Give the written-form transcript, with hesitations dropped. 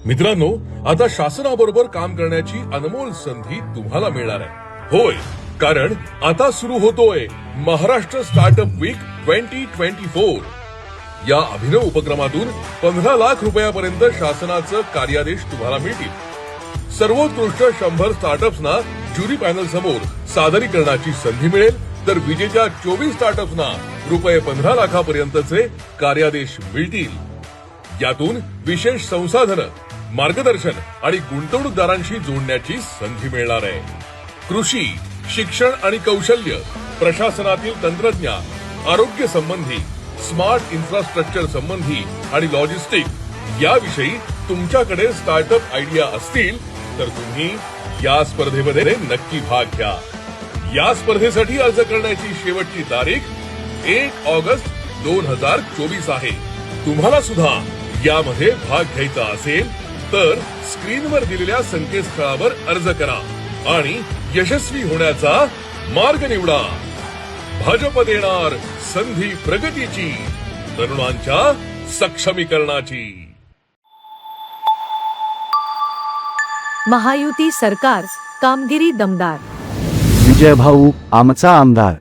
मित्रांनो, आता शासनाबरोबर काम करण्याची अनमोल संधी तुम्हाला मिळणार आहे. होय, कारण आता सुरू होतोय महाराष्ट्र स्टार्टअप वीक 2024. या अभिनव उपक्रमातून 15 लाख रुपयापर्यंत शासनाचं कार्यादेश तुम्हाला मिळतील. सर्वोत्कृष्ट 100 स्टार्टअप्सना ज्युरी पॅनल समोर सादरीकरणाची संधी मिळेल, तर विजेत्या 24 स्टार्टअप्सना रुपये 15 लाखापर्यंतचे कार्यादेश मिळतील. यातून विशेष संसाधनं, मार्गदर्शन आणि गुंतवणूकदारांशी जोडण्याची संधी मिळणार आहे. कृषी, शिक्षण आणि कौशल्य, प्रशासनातील तंत्रज्ञान, आरोग्य संबंधी, स्मार्ट इन्फ्रास्ट्रक्चर संबंधी आणि लॉजिस्टिक याविषयी तुमच्याकडे स्टार्टअप आयडिया असतील तर तुम्ही या स्पर्धेमध्ये नक्की भाग घ्या. या स्पर्धेसाठी अर्ज करण्याची शेवटची तारीख 1 ऑगस्ट 2024 आहे. तुम्हाला सुद्धा यामध्ये भाग घ्यायचा असेल तर स्क्रीनवर दिलेल्या संकेतस्थळावर अर्ज करा आणि यशस्वी होण्याचा मार्ग निवडा. भाजप देणार संधी प्रगतीची, तरुणांच्या सक्षमीकरणाची. महायुती सरकार, कामगिरी दमदार. विजय भाऊ आमचा आमदार.